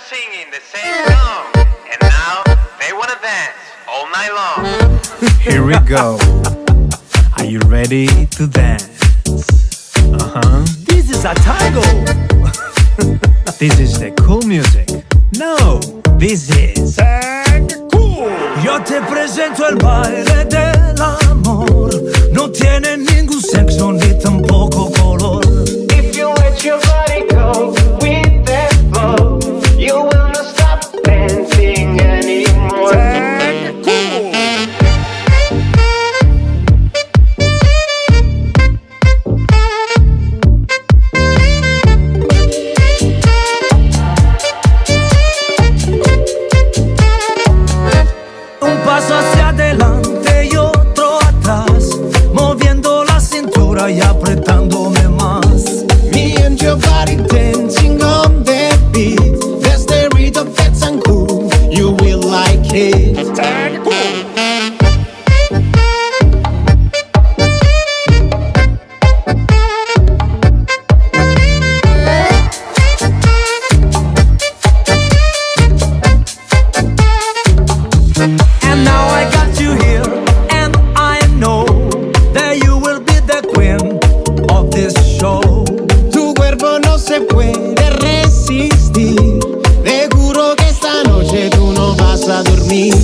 singing the same song, and now they wanna dance all night long. Here we go. Are you ready to dance? This is a tango. This is the cool music. No, this is cool. Yo te presento el baile del amor. No tiene ningún sexo ni tampoco color. If you let your body go with that flow, you will not stop dancing anymore. Un paso hacia adelante y otro atrás, moviendo la cintura y apretándome más. Me and your body dancing on that beat. That's the rhythm that's uncool. You will like it. And now I got you here, and I know that you will be the queen of this show. Tu cuerpo no se puede resistir. Seguro que esta noche tú no vas a dormir.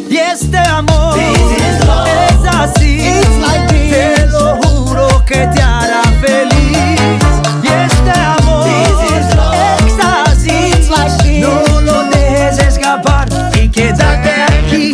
Y este amor es así, like this. te lo juro que te hará feliz. Y este amor es así, like this. no lo dejes escapar y quédate aquí.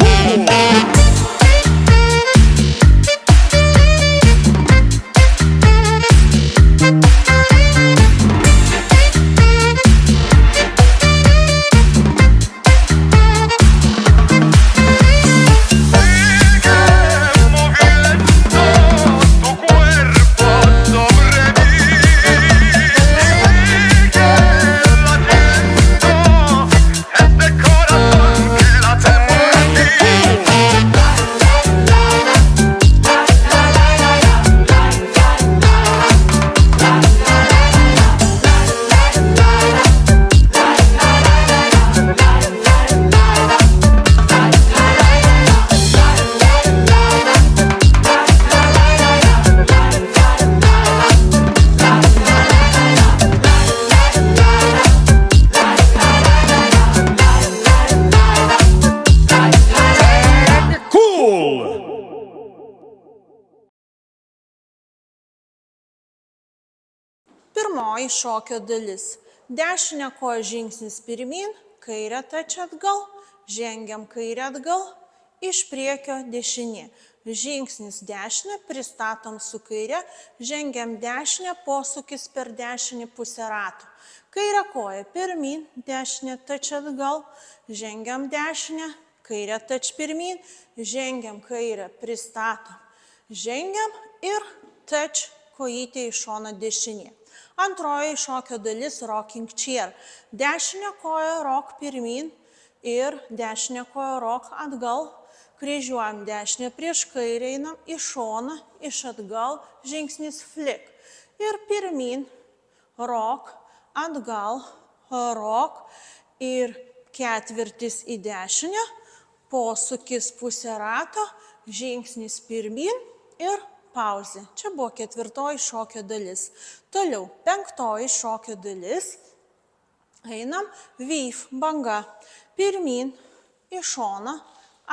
Pirmoji šokio dalis. Dešinė koja žingsnis pirmin, kairė tačia atgal, žengiam kairė atgal, iš priekio dešinė. Žingsnis dešinė, pristatom su kairė, žengiam dešinė, posūkis per dešinį pusę rato. Kairė koja pirmin, dešinė tačia atgal, žengiam dešinę, kairė tač pirmin, žengiam kairę, pristatom. Žengiam ir tač kojytė į šoną dešinė. Antroji šokio dalis rocking chair. Dešinė koja rock pirmin ir dešinė koja rock atgal. Kryžiuojam dešinę prieš kairę, einam į šoną, iš atgal, žingsnis flick. Ir pirmin, rock, atgal, rock ir ketvirtis į dešinę, posūkis pusę rato, žingsnis pirmin ir pauzė. Čia buvo ketvirtoji šokio dalis. Toliau, penktoji šokio dalis. Einam, weave, banga. Pirmin, į šoną,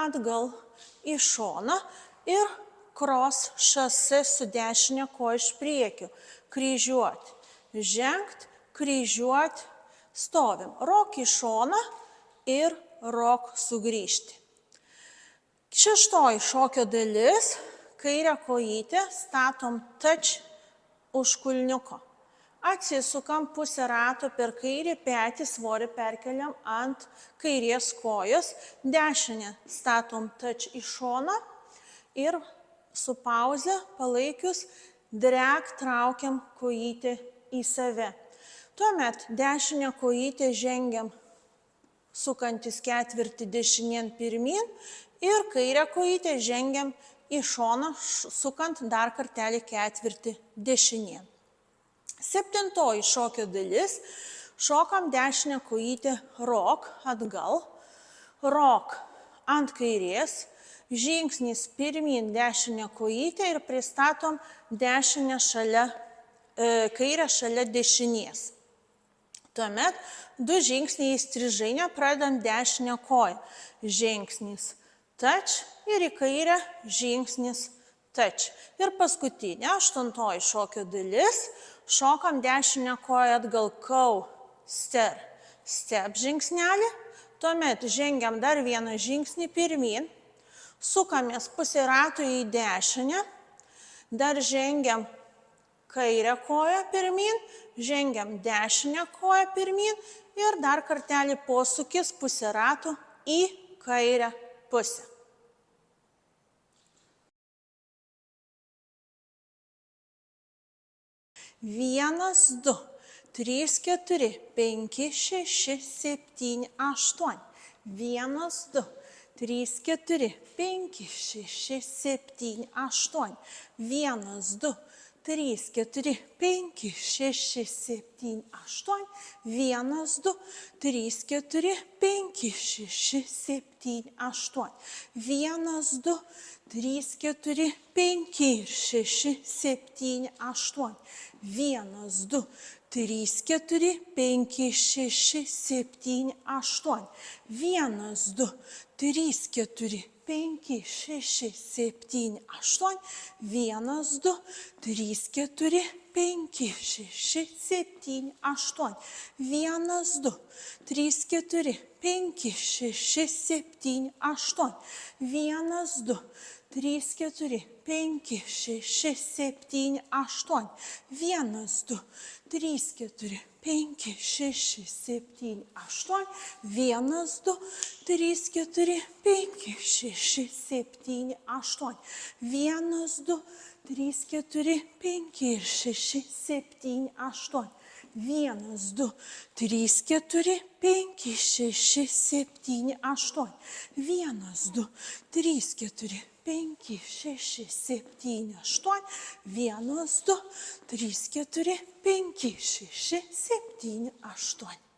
atgal, į šoną ir cross šase su dešinė koja iš priekio. Kryžiuoti. Žengt, kryžiuoti, stovim. Rock į šoną ir rock sugrįžti. Šeštoji šokio dalis. Kairę kojytę statom tač už kulniuko. Atsisukam pusę rato per kairį petį, svorį perkeliam ant kairės kojos. Dešinę statom tač į šoną ir su pauze palaikius drag traukiam kojytę į save. Tuomet dešinę kojytę žengiam sukantis ketvirtį dešinien pirmin ir kairę kojytę žengiam į šoną, sukant dar kartelį ketvirtį dešinien. Septintoji šokio dalis Šokam dešinę kojytę rock atgal, rock ant kairės, žingsnis pirmyn dešinę kojytę ir pristatom dešinę kairę šalia dešinės. Tuomet 2 žingsniai į strižainę pradedam dešinę koją. Žingsnis touch ir į kairę žingsnis touch. Ir paskutinė, 8 šokio dalis, šokam dešinę koją atgal kau, step, step žingsnelį, tuomet žengiam dar vieną žingsnį pirmyn, sukamės pusę rato į dešinę, dar žengiam kairę koją pirmyn, žengiam dešinę koją pirmyn ir dar kartelį posūkis pusę rato į kairę pusę. 1, 2, 3, 4, 5, 6, 7, 8. 1, 2, 3, 4, 5, 6, 7, 8. 1, 2, 3, 4, 5, 6, 7, 8. 1, 2, 3, 4, 5, 6, 7, 8. 1, 2, 3, 4, 5 ir 6, 7, 8. 1, 2, 3, 4, 5, 6, 7, 8. 1, 2, 3, 4, 5, 6, 7, 8. 1, 2, 3, 4, 5, 6, 7, 8. 1, 2, 3, 4, 5, 6, 7, 8. 1, 2, 3, 4, 5, 6, 7, 8. 1, 2, 3, 4, 5, 6, 7, 8. 1, 2, 3, 4, 5, 6, 7, 8. 1, 2, 3, 4, 5 ir 6, 7, 8. 1, 2, 3, 4, 5, 6, 7, 8. 1, 2, 3, 4, 5, 6, 7, 8. 1, 2, 3, 4, 5, 6, 7, 8.